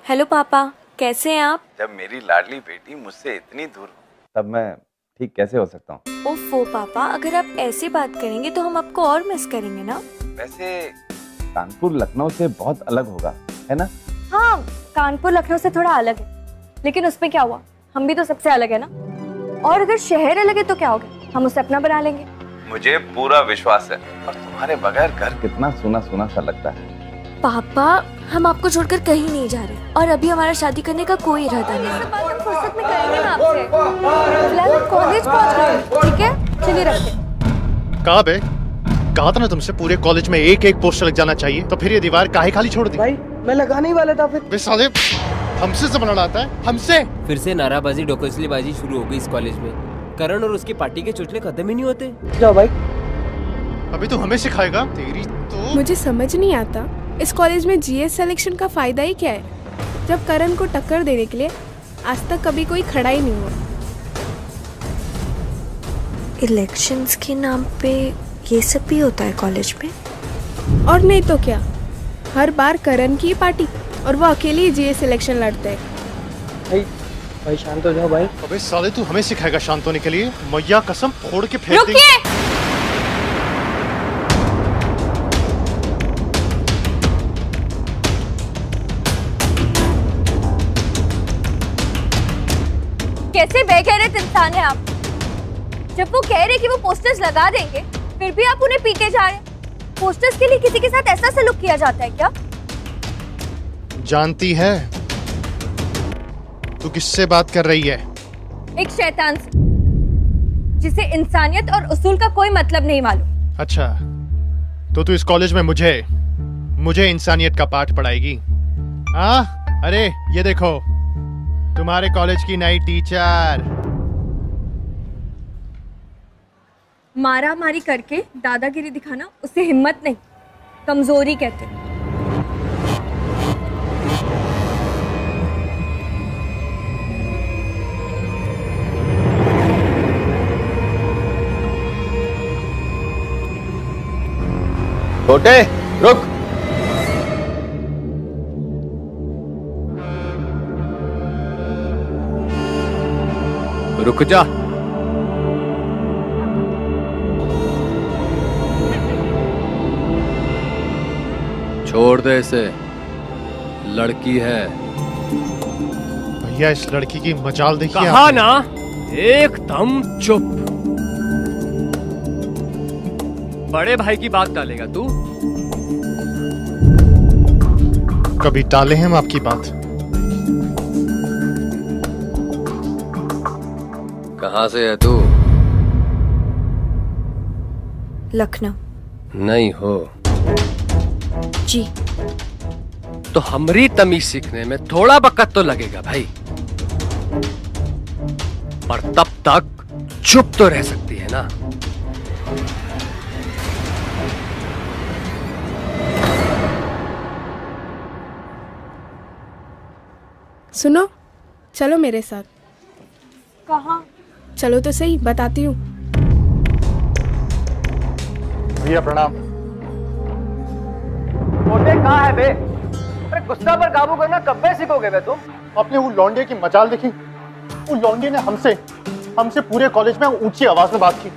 Hello पापा, कैसे हैं आप? जब मेरी लाडली बेटी मुझसे इतनी दूर हो तब मैं ठीक कैसे हो सकता हूँ। ओफो पापा, अगर आप ऐसे बात करेंगे तो हम आपको और मिस करेंगे ना। वैसे कानपुर लखनऊ से बहुत अलग होगा, है ना? हाँ, कानपुर लखनऊ से थोड़ा अलग है, लेकिन उसमें क्या हुआ, हम भी तो सबसे अलग है ना। और अगर शहर अलग है तो क्या होगा, हम उसे अपना बना लेंगे। मुझे पूरा विश्वास है। और तुम्हारे बगैर घर कितना सूना सूना सा लगता है। पापा, हम आपको छोड़कर कहीं नहीं जा रहे और अभी हमारा शादी करने का कोई इरादा नहीं है। बात हम फुर्सत में करेंगे ना आपसे। फिलहाल हम कॉलेज पहुंच गए, ठीक है? चलिए रखते। कहा बे? कहा था ना तुमसे पूरे कॉलेज में एक एक पोस्टर लग जाना चाहिए, तो फिर ये दीवार काहे खाली छोड़ दी? भाई मैं लगाने ही वाला था फिर। बे साले, हमसे से बनाना आता है, हमसे। फिर से नाराबाजी डोकसलीबाजी शुरू हो गई इस कॉलेज में। करण और उसकी पार्टी के चुटले खत्म ही नहीं होते। जाओ भाई। अभी तो हमें सिखाएगा तेरी तो। मुझे समझ नहीं आता इस कॉलेज में जीएस सिलेक्शन का फायदा ही क्या है, जब करण को टक्कर देने के लिए आज तक कभी कोई खड़ा ही नहीं हुआ। इलेक्शंस के नाम पे ये सब भी होता है कॉलेज में? और नहीं तो क्या, हर बार करण की पार्टी और वो अकेले ही जीएस सिलेक्शन लड़ते हैं। भाई शांत हो जाओ भाई। अबे साले, तू हमें सिखाएगा शांत होने के लिए? मैया कसम फोड़ के फेंक देंगे। रुकिए! कैसे बेगैरत इंसान है आप। जब वो कह रहे कि वो पोस्टर्स लगा देंगे, फिर भी आप उन्हें पीटे जा रहे हैं। पोस्टर्स के लिए किसी के साथ ऐसा सलूक किया जाता है क्या? जानती है तू किससे बात कर रही है? एक शैतान से, जिसे इंसानियत और उसूल का कोई मतलब नहीं मालूम। अच्छा, तो तू इस कॉलेज में मुझे इंसानियत का पाठ पढ़ाएगी? हाँ, अरे ये देखो, तुम्हारे कॉलेज की नई टीचर। मारा मारी करके दादागिरी दिखाना उसे हिम्मत नहीं, कमजोरी कहते हैं। छोटे, रुक। रुक जा। छोड़ दे इसे, लड़की है। भैया, इस लड़की की मजाल देखिए। कहा ना, एकदम चुप। बड़े भाई की बात टालेगा तू? कभी टाले हैं हम आपकी बात? कहाँ से है तू? लखनऊ। नहीं हो जी। तो हमरी तमीज सीखने में थोड़ा वक्त तो लगेगा भाई, पर तब तक चुप तो रह सकती है ना। सुनो, चलो मेरे साथ। कहाँ? चलो तो सही, बताती हूँ। भैया प्रणाम। छोटे कहाँ है बे? अरे गुस्सा पर काबू करना कब से सीखोगे बे तुम? आपने वो लौंडे की मजाल देखी? वो लौंडे ने हमसे पूरे कॉलेज में ऊंची आवाज में बात की।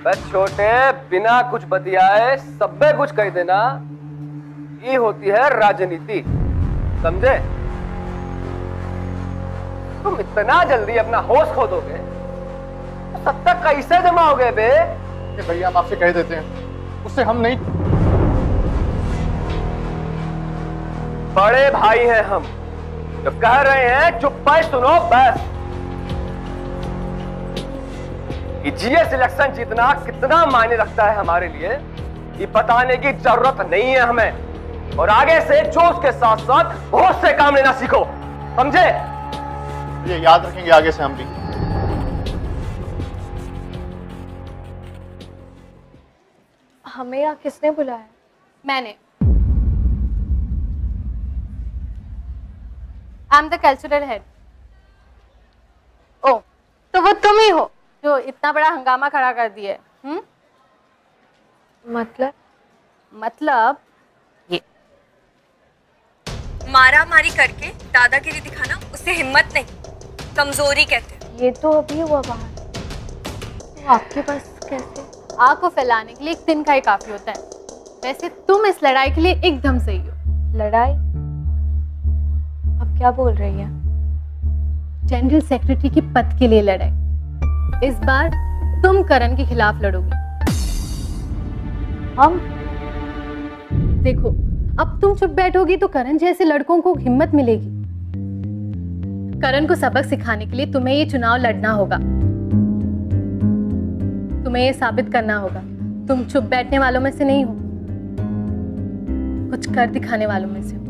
बस छोटे, बिना कुछ बतियाए सबे कुछ कह देना, ये होती है राजनीति, समझे? तुम इतना जल्दी अपना होश खो दोगे तो सत्ता कैसे जमाओगे बे? भैया, हम आपसे कह देते हैं, उससे हम नहीं। बड़े भाई हैं हम, जो कह रहे हैं चुप्पी सुनो बस। ये जीएस सिलेक्शन जीतना कितना मायने रखता है हमारे लिए, ये बताने की जरूरत नहीं है हमें। और आगे से जोश के साथ साथ होश से काम लेना सीखो, समझे? ये याद रखेंगे आगे से हम भी। हमें यहाँ किसने बुलाया? मैंने। I am the cultural head. ओ, तो वो तुम ही हो जो इतना बड़ा हंगामा खड़ा कर दिए? मतलब? मतलब ये मारा मारी करके दादागिरी दिखाना उससे हिम्मत नहीं, कमजोरी कहते हैं। ये तो अभी हुआ बाहर, तो आपके पास कैसे? आग को फैलाने के लिए एक दिन का ही काफी होता है। वैसे तुम इस लड़ाई के लिए एकदम सही हो। लड़ाई? अब क्या बोल रही है? जनरल सेक्रेटरी के पद के लिए लड़ाई। इस बार तुम करण के खिलाफ लड़ोगी। हम? देखो, अब तुम चुप बैठोगी तो करण जैसे लड़कों को हिम्मत मिलेगी। करण को सबक सिखाने के लिए तुम्हें ये चुनाव लड़ना होगा। तुम्हें ये साबित करना होगा तुम चुप बैठने वालों में से नहीं हो, कुछ कर दिखाने वालों में से हो।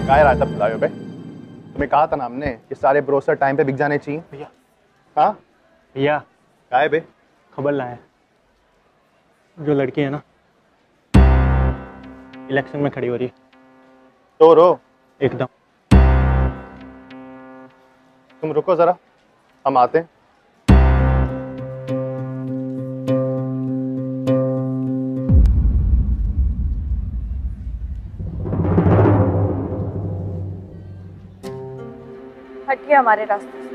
काय रायता पिलायो बे? तुम्हें कहा था ना हमने कि सारे ब्रोसर टाइम पे बिक जाने चाहिए। भैया, हाँ भैया काय बे? खबर लाए, जो लड़की है ना इलेक्शन में खड़ी हो रही है। तो रो एकदम। तुम रुको जरा, हम आते हैं। हटिए हमारे रास्ते से।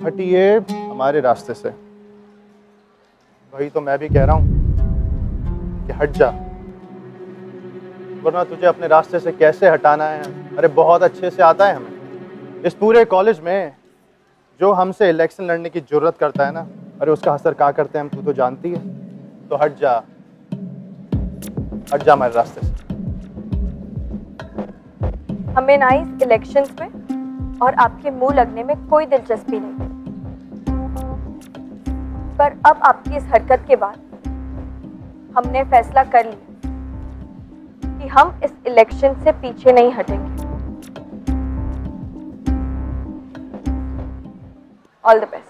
हटिए हमारे रास्ते से, वही तो मैं भी कह रहा हूं कि हट जा, वरना तुझे अपने रास्ते से कैसे हटाना है अरे बहुत अच्छे से आता है हमें। इस पूरे कॉलेज में जो हमसे इलेक्शन लड़ने की जुर्रत करता है ना, अरे उसका असर क्या करते हैं हम, तू तो जानती है। तो हट जा हमारे रास्ते से। हमें ना इस इलेक्शंस में और आपके मुंह लगने में कोई दिलचस्पी नहीं, पर अब आपकी इस हरकत के बाद हमने फैसला कर लिया कि हम इस इलेक्शन से पीछे नहीं हटेंगे। All the best.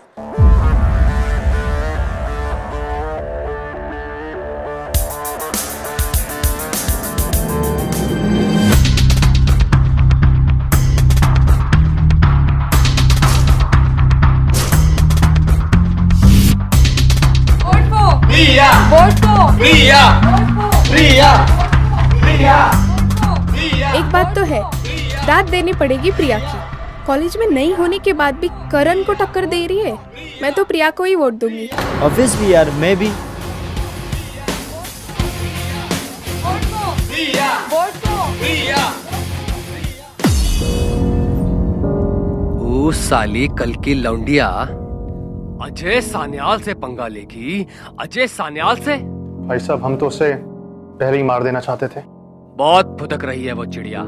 एक बात तो है, दाद देनी पड़ेगी प्रिया की। कॉलेज में नहीं होने के बाद भी करण को टक्कर दे रही है। मैं तो प्रिया को ही वोट दूंगी। ऑब्वियसली यार, मैं भी। ओ साली कल की लौंडिया अजय सान्याल से पंगा लेगी। अजय सान्याल से? भाई साहब, हम तो उसे पहले ही मार देना चाहते थे। बहुत भुदक रही है वो चिड़िया,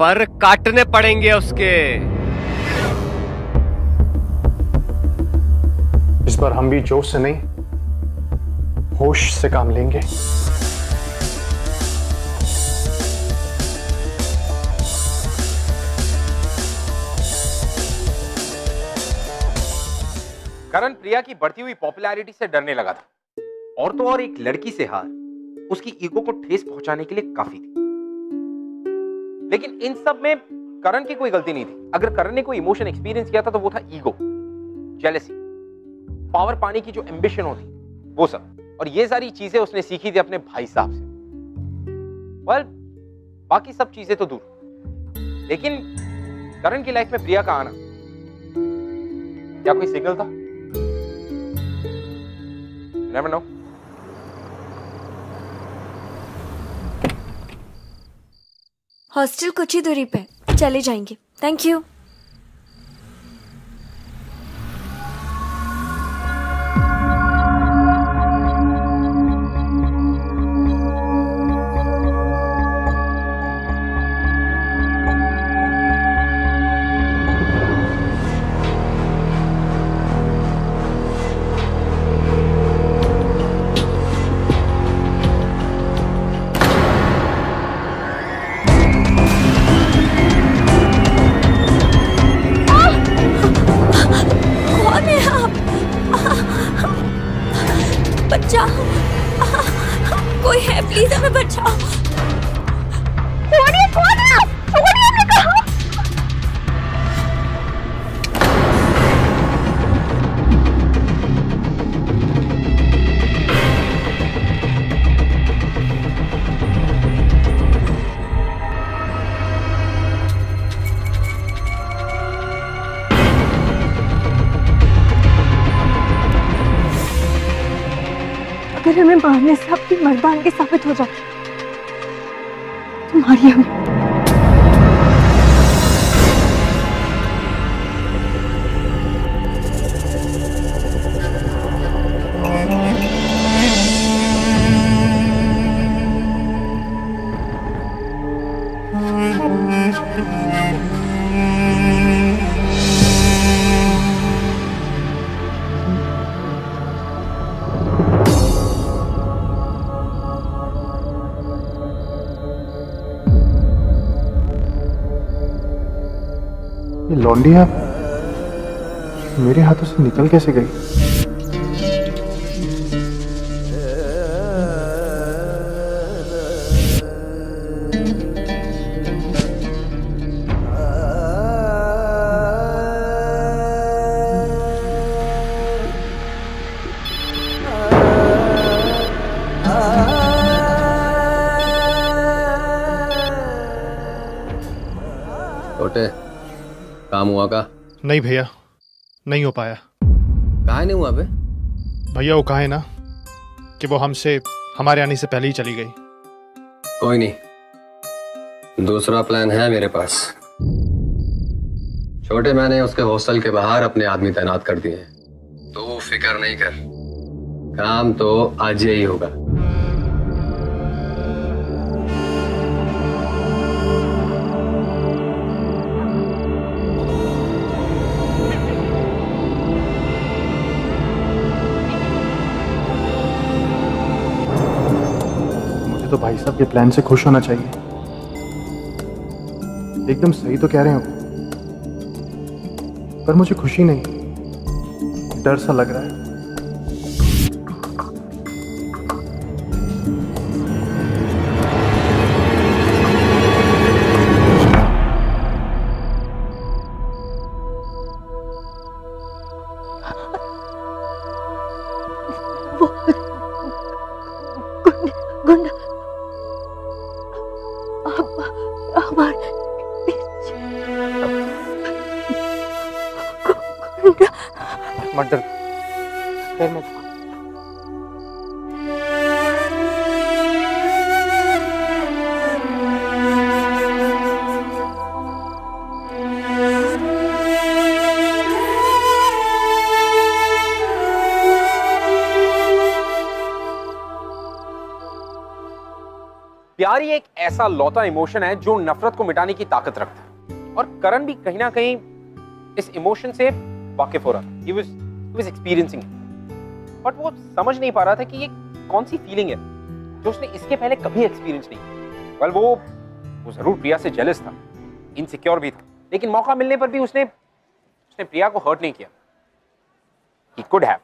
पर काटने पड़ेंगे उसके। इस बार हम भी जोश से नहीं, होश से काम लेंगे। करण प्रिया की बढ़ती हुई पॉपुलैरिटी से डरने लगा था, और तो और एक लड़की से हार उसकी ईगो को ठेस पहुंचाने के लिए काफी थी। लेकिन इन सब में करण की कोई गलती नहीं थी। अगर करण ने कोई इमोशन एक्सपीरियंस किया था तो वो था ईगो, जेलसी, पावर पाने की जो एम्बिशन होती वो सब। और ये सारी चीजें उसने सीखी थी अपने भाई साहब से। वेल, बाकी सब चीजें तो दूर, लेकिन करण की लाइफ में प्रिया का आना क्या कोई सिग्नल था? Never know. हॉस्टल कुछ ही दूरी पे, चले जाएंगे। Thank you. कोई है, प्लीज हमें बचाओ। कौन है? कौन है? हमने कहा। अगर हमें मारने से आपकी मर्दानगी साबित हो जाती तो मारिए हमें। ये लौंडिया मेरे हाथों से निकल कैसे गई? छोटे, काम हुआ का? नहीं भैया, नहीं हो पाया। कहा नहीं हुआ बे? भैया वो कहा है ना कि वो हमसे हमारे आने से पहले ही चली गई। कोई नहीं, दूसरा प्लान है मेरे पास। छोटे, मैंने उसके हॉस्टल के बाहर अपने आदमी तैनात कर दिए हैं, तो फिक्र नहीं कर, काम तो आज ही होगा। तो भाई साहब के प्लान से खुश होना चाहिए। एकदम सही तो कह रहे हो, पर मुझे खुशी नहीं, डर सा लग रहा है। मर्डर करने दो। प्यार ही एक ऐसा लौता इमोशन है जो नफरत को मिटाने की ताकत रखता है, और करण भी कहीं ना कहीं इस इमोशन से वाकिफ हो रहा था। He was experiencing it. But वो समझ नहीं पा रहा था कि ये कौन सी फीलिंग है जो उसने इसके पहले कभी एक्सपीरियंस नहीं की। Well, वो जरूर प्रिया से जेलस था, इनसिक्योर भी था, लेकिन मौका मिलने पर भी उसने प्रिया को हर्ट नहीं किया। He could have.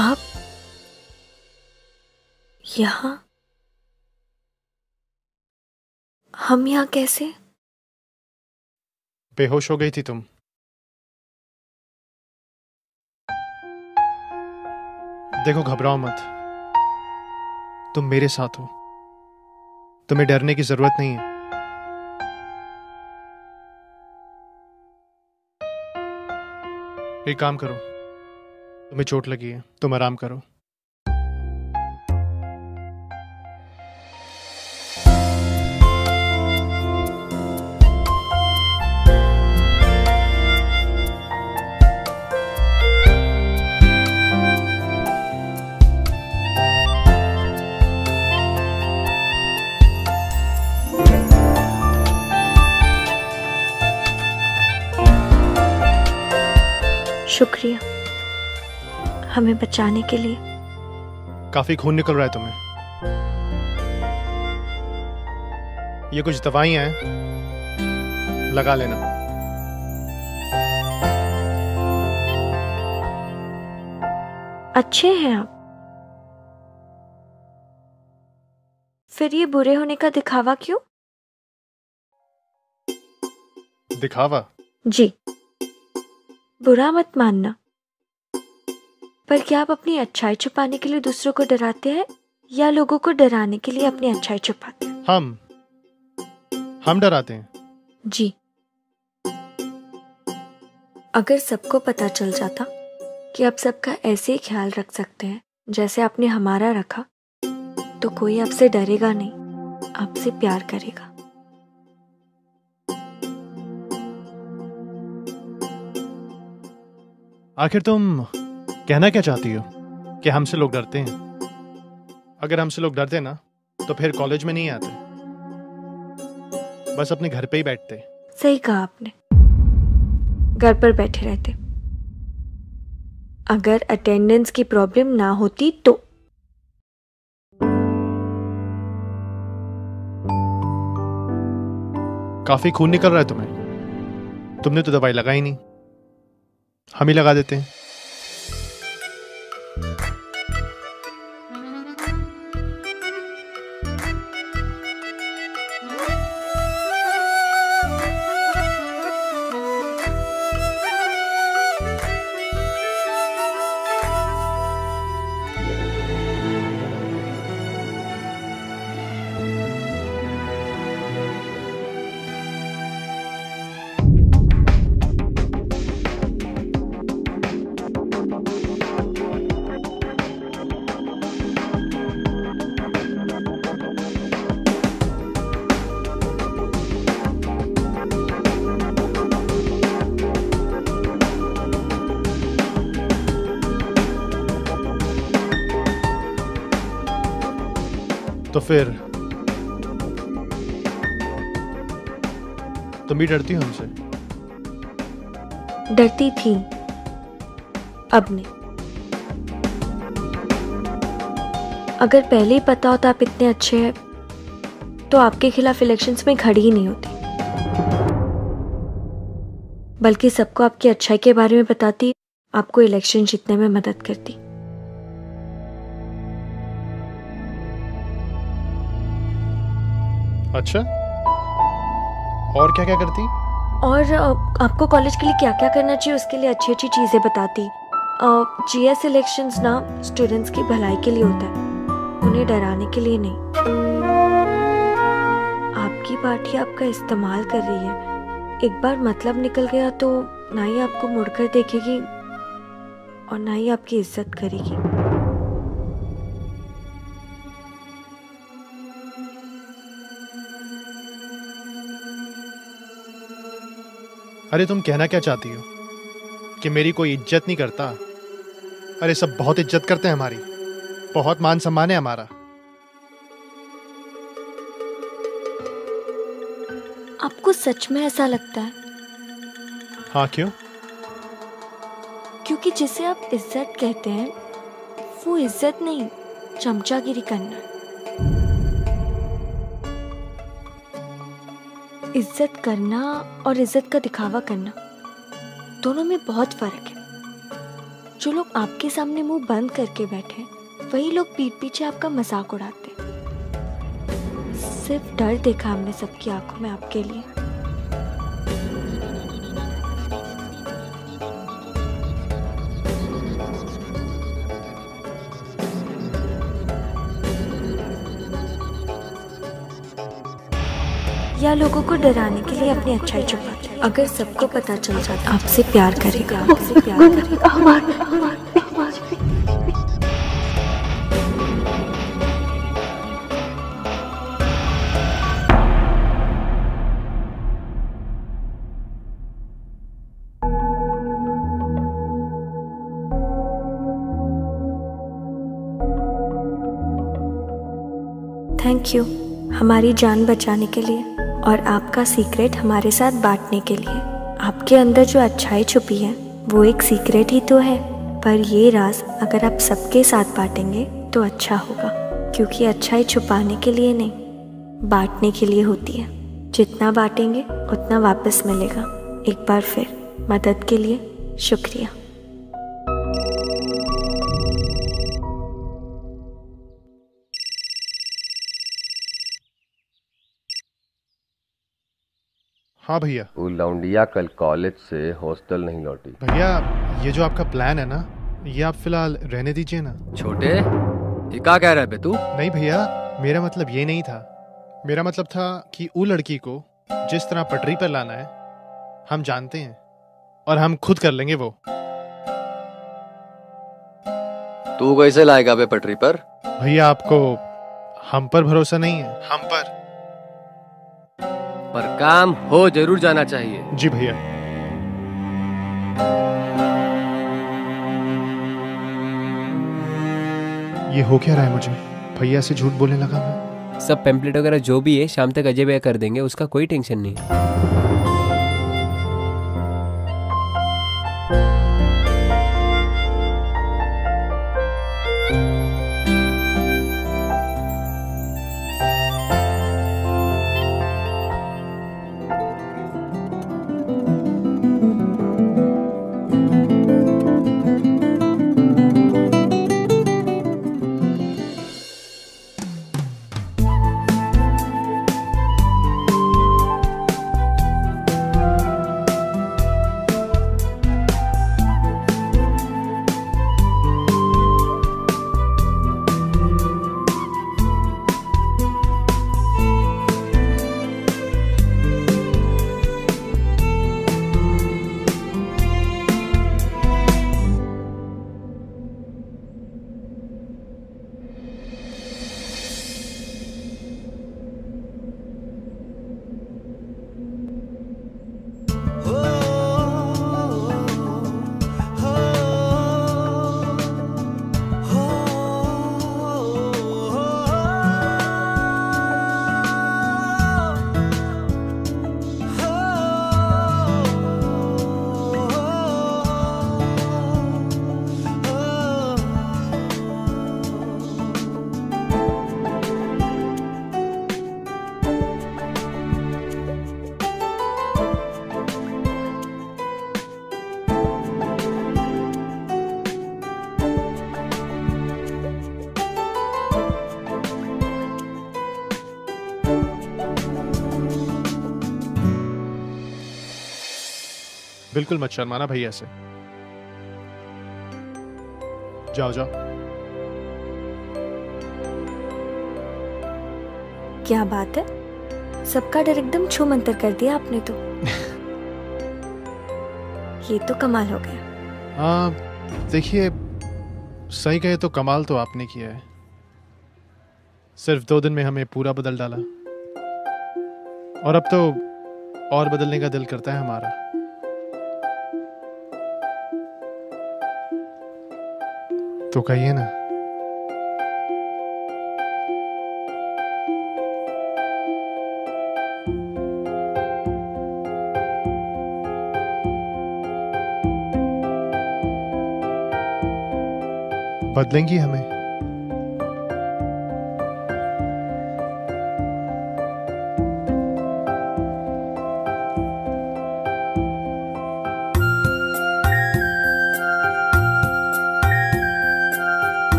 आप यहाँ? हम यहाँ कैसे? बेहोश हो गई थी तुम। देखो, घबराओ मत, तुम मेरे साथ हो, तुम्हें डरने की जरूरत नहीं है। एक काम करो, तुम्हें चोट लगी है, तुम आराम करो। शुक्रिया हमें बचाने के लिए। काफी खून निकल रहा है तुम्हें। ये कुछ दवाइयां हैं, लगा लेना। अच्छे हैं आप। फिर ये बुरे होने का दिखावा क्यों? दिखावा? जी, बुरा मत मानना, पर क्या आप अपनी अच्छाई छुपाने के लिए दूसरों को डराते हैं या लोगों को डराने के लिए अपनी अच्छाई छुपाते हैं? हम डराते हैं। जी, अगर सबको पता चल जाता कि आप सबका ऐसे ही ख्याल रख सकते हैं जैसे आपने हमारा रखा, तो कोई आपसे डरेगा नहीं, आपसे प्यार करेगा। आखिर तुम कहना क्या चाहती हो? कि हमसे लोग डरते हैं? अगर हमसे लोग डरते ना तो फिर कॉलेज में नहीं आते, बस अपने घर पे ही बैठते। सही कहा आपने, घर पर बैठे रहते। अगर अटेंडेंस की प्रॉब्लम ना होती तो। काफी खून निकल रहा है तुम्हें। तुमने तो दवाई लगाई नहीं, हम ही लगा देते हैं। तो फिर तुम भी डरती हो हमसे? डरती थी, अब नहीं। अगर पहले ही पता होता आप इतने अच्छे हैं तो आपके खिलाफ इलेक्शंस में खड़ी ही नहीं होती, बल्कि सबको आपकी अच्छाई के बारे में बताती, आपको इलेक्शन जीतने में मदद करती। अच्छा, और क्या क्या करती? और आपको कॉलेज के लिए क्या क्या करना चाहिए उसके लिए अच्छी अच्छी चीजें बताती। जीएस इलेक्शंस ना स्टूडेंट्स की भलाई के लिए होता है, उन्हें डराने के लिए नहीं। आपकी पार्टी आपका इस्तेमाल कर रही है, एक बार मतलब निकल गया तो ना ही आपको मुड़कर देखेगी और ना ही आपकी इज्जत करेगी। अरे तुम कहना क्या चाहती हो? कि मेरी कोई इज्जत नहीं करता? अरे सब बहुत इज्जत करते हैं हमारी, बहुत मान सम्मान है हमारा। आपको सच में ऐसा लगता है? हाँ, क्यों? क्योंकि जिसे आप इज्जत कहते हैं वो इज्जत नहीं, चमचागिरी करना है। इज्जत करना और इज्जत का दिखावा करना दोनों में बहुत फर्क है। जो लोग आपके सामने मुंह बंद करके बैठे वही लोग पीठ पीछे आपका मजाक उड़ाते। सिर्फ डर देखा हमने सबकी आंखों में आपके लिए। या लोगों को डराने के लिए अपनी अच्छाई छुपाते। अगर सबको पता चल जाता आपसे प्यार करेगा, आपसे प्यार करेगा। थैंक यू हमारी जान बचाने के लिए और आपका सीक्रेट हमारे साथ बांटने के लिए। आपके अंदर जो अच्छाई छुपी है वो एक सीक्रेट ही तो है, पर ये राज अगर आप सबके साथ बांटेंगे तो अच्छा होगा, क्योंकि अच्छाई छुपाने के लिए नहीं, बांटने के लिए होती है। जितना बांटेंगे उतना वापस मिलेगा। एक बार फिर मदद के लिए शुक्रिया। हाँ भैया। वो लौंडिया कल कॉलेज से हॉस्टल नहीं लौटी। भैया ये जो आपका प्लान है ना, ये आप फिलहाल रहने दीजिए ना। छोटे ये क्या कह रहा है बे तू? नहीं भैया, मेरा मतलब ये नहीं था। मेरा मतलब था कि वो लड़की को जिस तरह पटरी पर लाना है हम जानते हैं, और हम खुद कर लेंगे वो। तू कैसे लाएगा बे पटरी पर? भैया आपको हम पर भरोसा नहीं है? हम पर काम हो जरूर जाना चाहिए। जी भैया। ये हो क्या रहा है मुझे? भैया से झूठ बोलने लगा मैं। सब पेम्पलेट वगैरह जो भी है शाम तक अजय भैया कर देंगे, उसका कोई टेंशन नहीं है। बिल्कुल मत शर्माना भैया से। जाओ जाओ। क्या बात है, सबका डर एकदम छू मंतर कर दिया आपने तो। ये तो कमाल हो गया। देखिए, सही कहे तो कमाल तो आपने किया है। सिर्फ 2 दिन में हमें पूरा बदल डाला, और अब तो और बदलने का दिल करता है हमारा। तो कहिए ना। बदलेंगी हमें?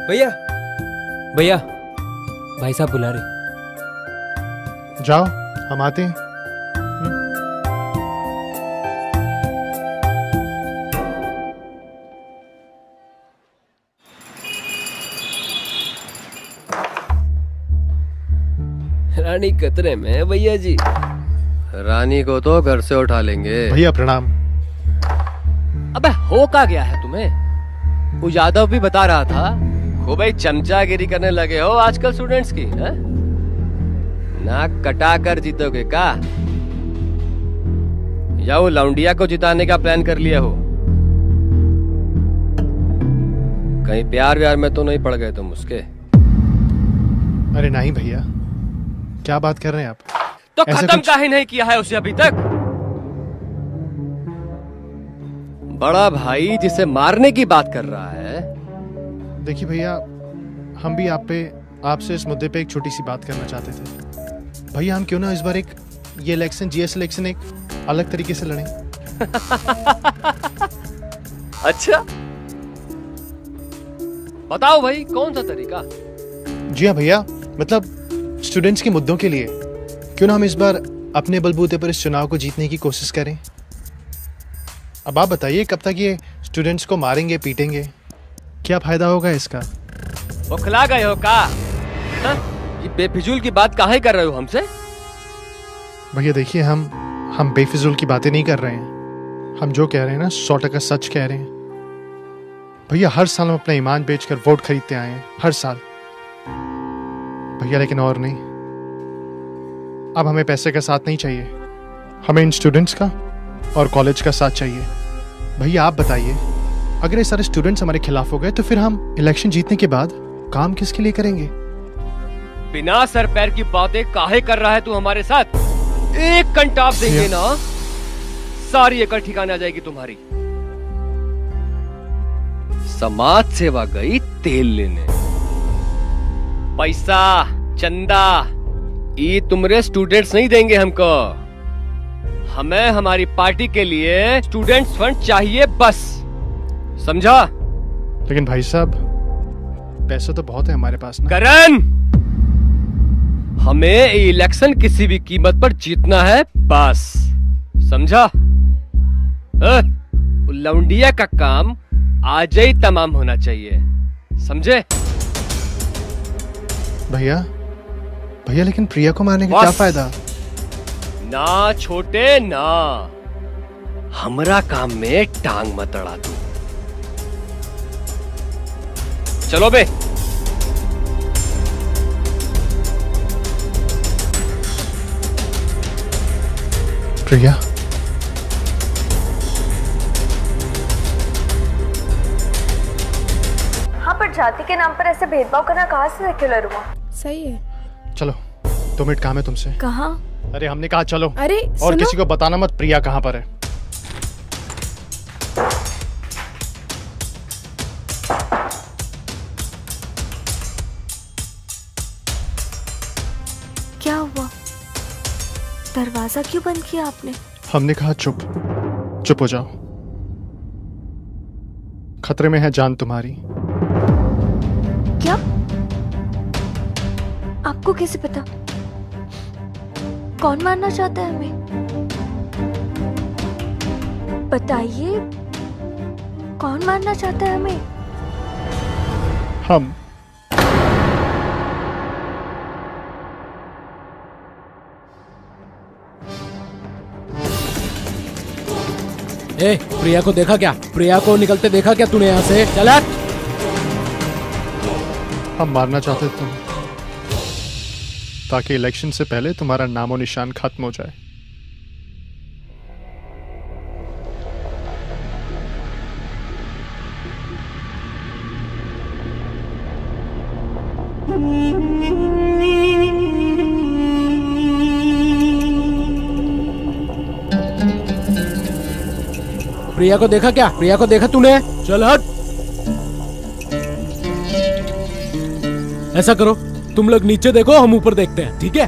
भैया भैया, भाई साहब बुला रहे। जाओ, हम आते हैं। रानी खतरे में है भैया जी। रानी को तो घर से उठा लेंगे। भैया प्रणाम। अबे हो क्या गया है तुम्हें? वो यादव भी बता रहा था खूब ही चमचागिरी करने लगे हो आजकल स्टूडेंट्स की, है? नाक कटा कर जीतोगे का? या वो लौंडिया को जिताने का प्लान कर लिया हो? कहीं प्यार व्यार में तो नहीं पड़ गए तुम उसके? अरे नहीं भैया, क्या बात कर रहे हैं आप? तो खत्म काहे नहीं किया है उसे अभी तक? बड़ा भाई जिसे मारने की बात कर रहा है। देखिए भैया, हम भी आपसे इस मुद्दे पे एक छोटी सी बात करना चाहते थे। भैया हम क्यों ना इस बार ये इलेक्शन, जीएस इलेक्शन एक अलग तरीके से लड़ें। अच्छा बताओ भाई, कौन सा तरीका? जी हाँ भैया, मतलब स्टूडेंट्स के मुद्दों के लिए, क्यों ना हम इस बार अपने बलबूते पर इस चुनाव को जीतने की कोशिश करें। अब आप बताइए, कब तक ये स्टूडेंट्स को मारेंगे पीटेंगे? क्या फायदा होगा इसका? बौखला गए हो का? ये बेफिजूल की बात काहे कर रहे हो हमसे? भैया देखिए, हम बेफिजूल की बातें नहीं कर रहे हैं। हम जो कह रहे हैं ना 100% सच कह रहे हैं। भैया हर साल हम अपना ईमान बेचकर वोट खरीदते आए हैं, हर साल भैया, लेकिन और नहीं। अब हमें पैसे का साथ नहीं चाहिए, हमें इन स्टूडेंट्स का और कॉलेज का साथ चाहिए। भैया आप बताइए, अगर ये सारे स्टूडेंट्स हमारे खिलाफ हो गए तो फिर हम इलेक्शन जीतने के बाद काम किसके लिए करेंगे? बिना सर पैर की बातें काहे कर रहा है तू हमारे साथ? एक कंटाप देंगे ना, सारी अकल ठिकाने आ जाएगी तुम्हारी। समाज सेवा गई तेल लेने, पैसा चंदा ये तुमरे स्टूडेंट्स नहीं देंगे हमको। हमें हमारी पार्टी के लिए स्टूडेंट्स फंड चाहिए बस, समझा? लेकिन भाई साहब पैसा तो बहुत है हमारे पास ना। करण, हमें इलेक्शन किसी भी कीमत पर जीतना है बस, समझा? लौंडिया का काम आज ही तमाम होना चाहिए, समझे? भैया लेकिन प्रिया को मारने का क्या फायदा? ना छोटे ना, हमरा काम में टांग मत अड़ा तू। चलो बे। प्रिया, हाँ, पर जाति के नाम पर ऐसे भेदभाव करना कहाँ से सेक्युलर हुआ? सही है। चलो 2 मिनट काम है तुमसे। कहाँ? अरे हमने कहा चलो। अरे और किसी को बताना मत प्रिया कहाँ पर है। क्या हुआ? दरवाजा क्यों बंद किया आपने? हमने कहा चुप हो जाओ, खतरे में है जान तुम्हारी। क्या? आपको कैसे पता? कौन मारना चाहता है हमें? बताइए, कौन मारना चाहता है हमें? हम। प्रिया को देखा क्या? प्रिया को निकलते देखा क्या तूने यहाँ से? चल हट। हम मारना चाहते तुम, ताकि इलेक्शन से पहले तुम्हारा नामो निशान खत्म हो जाए। प्रिया को देखा क्या? प्रिया को देखा तूने? चल हट। ऐसा करो, तुम लोग नीचे देखो, हम ऊपर देखते हैं, ठीक है?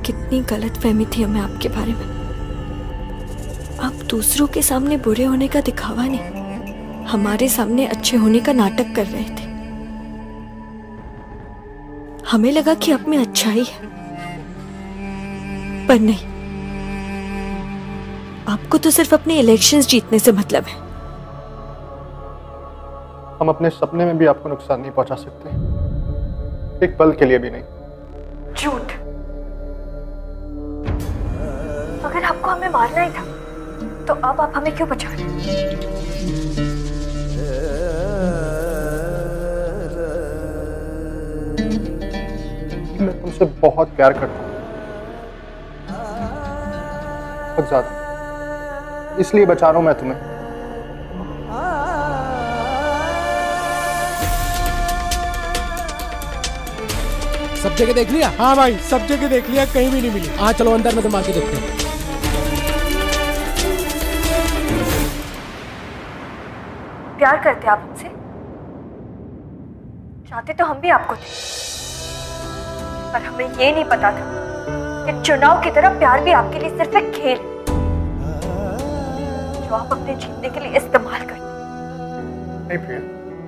कितनी गलतफहमी थी हमें आपके बारे में। आप दूसरों के सामने बुरे होने का दिखावा नहीं, हमारे सामने अच्छे होने का नाटक कर रहे थे। हमें लगा कि आप में अच्छाई है, पर नहीं। आपको तो सिर्फ अपने इलेक्शंस जीतने से मतलब है। हम अपने सपने में भी आपको नुकसान नहीं पहुंचा सकते, एक पल के लिए भी नहीं। झूठ। अगर आपको हमें मारना ही था तो अब आप हमें क्यों बचा रहे? मैं तुमसे बहुत प्यार करता हूँ, बहुत ज्यादा, इसलिए बचा रहा हूं मैं तुम्हें। सब जगह देख लिया? हाँ भाई, सब जगह देख लिया, कहीं भी नहीं मिली। हाँ चलो अंदर में तो मार के देखते हैं। प्यार करते आप हमसे? चाहते तो हम भी आपको थे, पर हमें ये नहीं पता था कि चुनाव की तरह प्यार भी आपके लिए सिर्फ एक खेल है जो आप अपने जीतने के लिए इस्तेमाल करते। नहीं प्रिया,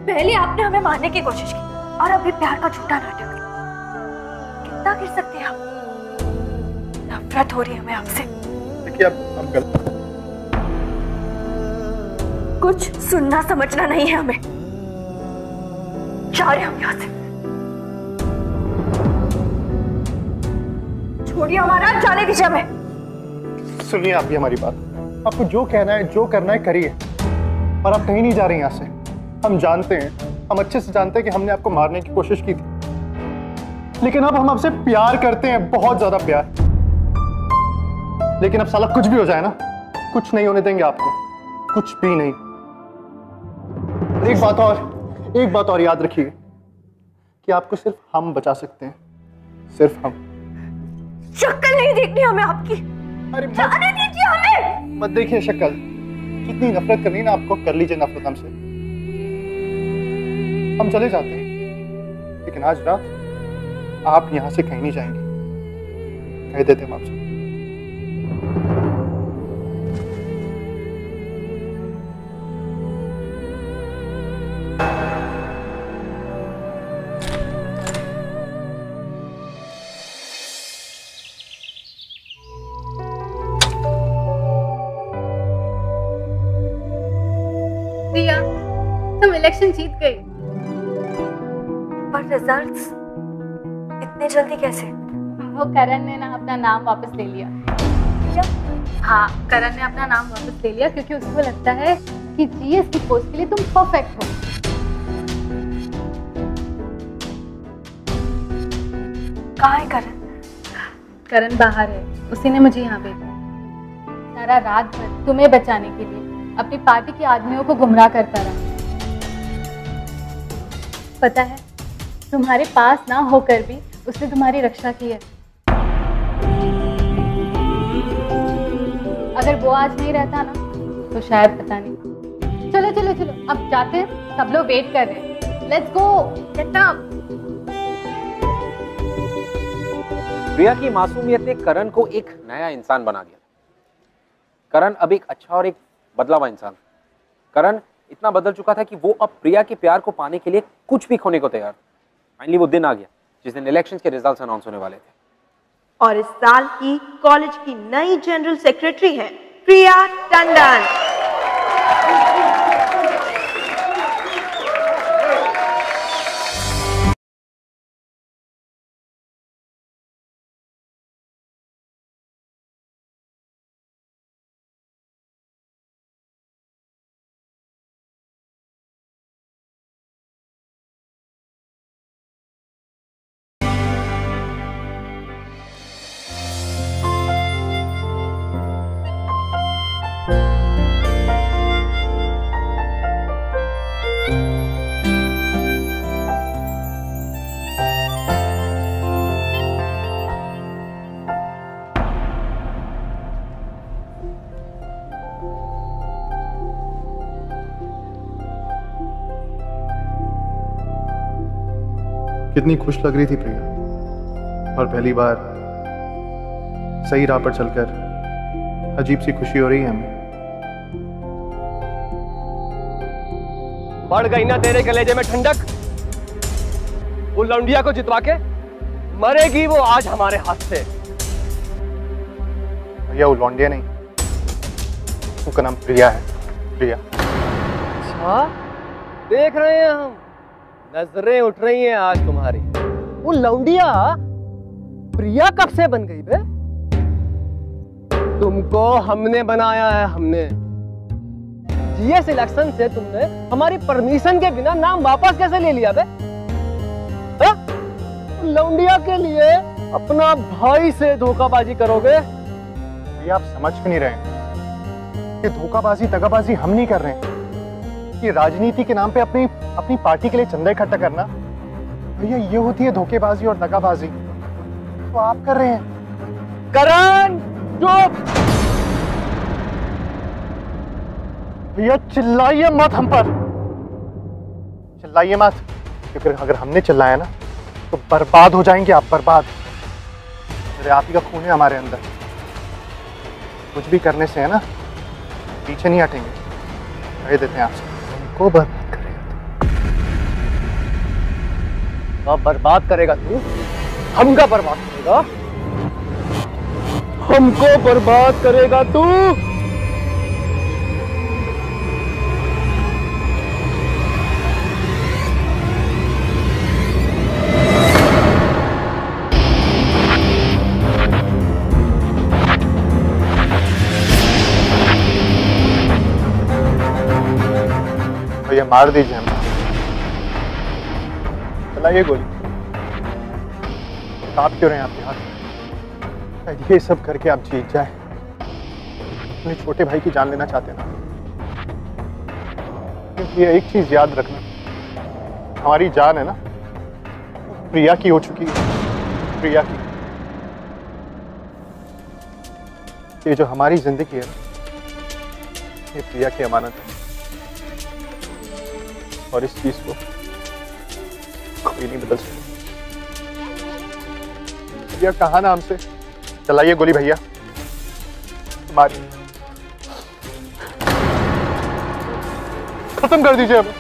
पहले आपने हमें मारने की कोशिश की और अभी प्यार का झूठा नाटक। कितना गिर सकते हैं हम? नफरत हो रही है हमें आपसे। देखिए अब गलत, कुछ सुनना समझना नहीं है हमें। जा रहे हम यहाँ से। छोड़िए हमारा, जाने दीजिए हमें। सुनिए आप भी हमारी बात। आपको जो कहना है, जो करना है करिए, पर आप कहीं नहीं जा रहे यहाँ से। हम जानते हैं, हम अच्छे से जानते हैं कि हमने आपको मारने की कोशिश की थी, लेकिन अब हम आपसे प्यार करते हैं, बहुत ज्यादा प्यार। लेकिन अब साला कुछ भी हो जाए ना, कुछ नहीं होने देंगे आपको, कुछ भी नहीं। एक बात और याद रखिए कि आपको सिर्फ हम बचा सकते हैं, सिर्फ हम। शक्ल नहीं देखनी हमें आपकी। अरे जाने दीजिए हमें। मत देखिए शक्ल, जितनी नफरत करनी ना आपको, कर लीजिए नफरत हमसे। हम चले जाते हैं, लेकिन आज रात आप यहां से कहीं नहीं जाएंगे, कह देते हम आपसे। प्रिया, तुम इलेक्शन जीत गई। पर रिजल्ट्स इतने जल्दी कैसे? वो करण ने ना अपना नाम वापस ले लिया। क्या? हाँ, करण ने अपना नाम वापस ले लिया क्योंकि उसको लगता है कि जीएस की पोस्ट के लिए तुम परफेक्ट हो। कहाँ है करण? करण बाहर है, उसी ने मुझे यहाँ भेजा। सारा रात भर तुम्हें बचाने के लिए अपनी पार्टी के आदमियों को गुमराह करता रहा। पता है, तुम्हारे पास ना होकर भी उसने तुम्हारी रक्षा की है। अगर वो आज नहीं रहता ना तो शायद पता नहीं। चलो चलो चलो, अब जाते हैं, सब लोग वेट कर रहे हैं। Let's go, get up. Priya की मासूमियत ने करण को एक नया इंसान बना दिया। करण अब एक अच्छा और एक बदला हुआ इंसान। करण इतना बदल चुका था कि वो अब प्रिया के प्यार को पाने के लिए कुछ भी खोने को तैयार था। फाइनली वो दिन आ गया जिस दिन इलेक्शंस के रिजल्ट्स अनाउंस होने वाले थे। और इस साल की कॉलेज की नई जनरल सेक्रेटरी है प्रिया टंडन। कितनी खुश लग रही थी प्रिया, और पहली बार सही राह पर चलकर अजीब सी खुशी हो रही है हमें। बढ़ गई ना तेरे कलेजे में ठंडक। वो लौंडिया को जितवा के मरेगी वो आज हमारे हाथ से। भैया वो लौंडिया नहीं, उसका नाम प्रिया है, प्रिया। अच्छा, देख रहे हैं हम, नजरें उठ रही हैं आज तुम्हारी। वो लौंडिया प्रिया कब से बन गई बे? तुमको हमने बनाया है, हमने। जीएस इलेक्शन से तुमने हमारी परमिशन के बिना नाम वापस कैसे ले लिया बे? लौंडिया के लिए अपना भाई से धोखाबाजी करोगे? ये आप समझ क्यों नहीं रहे कि धोखाबाजी दगाबाजी हम नहीं कर रहे हैं। कि राजनीति के नाम पे अपनी पार्टी के लिए चंदा इकट्ठा करना, भैया ये होती है धोखेबाजी और दगाबाजी। तो आप कर रहे हैं। करण चुप। भैया चिल्लाइए मत हम पर, चिल्लाइए मत, क्योंकि अगर हमने चिल्लाया ना तो बर्बाद हो जाएंगे आप, बर्बाद। मेरे आप ही का खून है हमारे अंदर। कुछ भी करने से है ना पीछे नहीं हटेंगे, कह देते हैं आपसे। को बर्बाद करेगा, बर्बाद करेगा तू, हमका बर्बाद करेगा। हमको बर्बाद करेगा तू? भैया मार दीजिए हमें, चलाइए गोली। आप क्यों रहे हैं आपके हाथ? ये सब करके आप जीत जाए, अपने छोटे भाई की जान लेना चाहते ना? क्योंकि ये एक चीज याद रखना, हमारी जान है ना प्रिया की हो चुकी है, प्रिया की। ये जो हमारी जिंदगी है ना, ये प्रिया की अमानत है, और इस चीज को कोई नहीं बदल सकता। भैया कहा ना हमसे, चलाइए गोली भैया, मारिए, खत्म कर दीजिए हमें।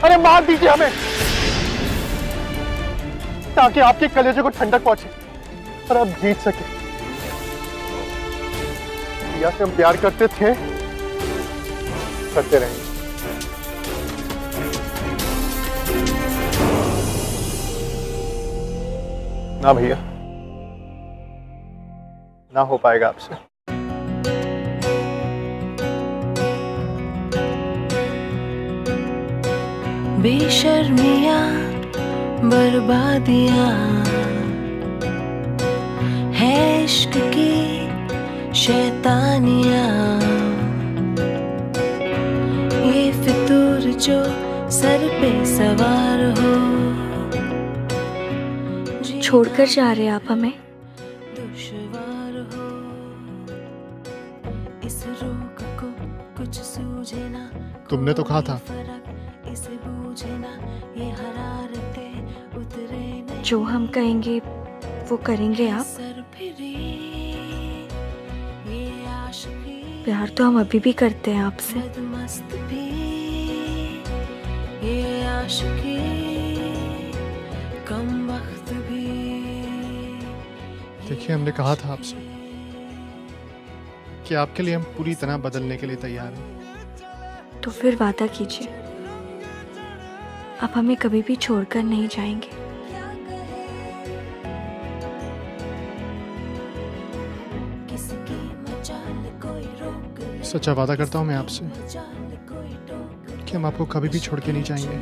अरे मार दीजिए हमें, ताकि आपके कलेजे को ठंडक पहुंचे और आप जीत सके। भैया से हम प्यार करते थे, करते रहेंगे। ना भैया, ना हो पाएगा आपसे। बेशर्मियां बर्बादियां है इश्क की शैतानियां, ये फितूर जो सर पे सवार हो। छोड़कर जा रहे हैं आप हमें? दुश्वार हो इस रोग को कुछ सूझे ना, तुमने तो कहा था इसे बूझे ना, ये हरारते उतरे नहीं। जो हम कहेंगे वो करेंगे आप? प्यार तो हम अभी भी करते हैं आपसे। मस्त भी ये आशिकी, कम वक्त भी। देखिए, हमने कहा था आपसे कि आपके लिए हम पूरी तरह बदलने के लिए तैयार हैं। तो फिर वादा कीजिए, आप हमें कभी भी छोड़कर नहीं जाएंगे। सच्चा वादा करता हूँ मैं आपसे कि हम आपको कभी भी छोड़ के नहीं जाएंगे।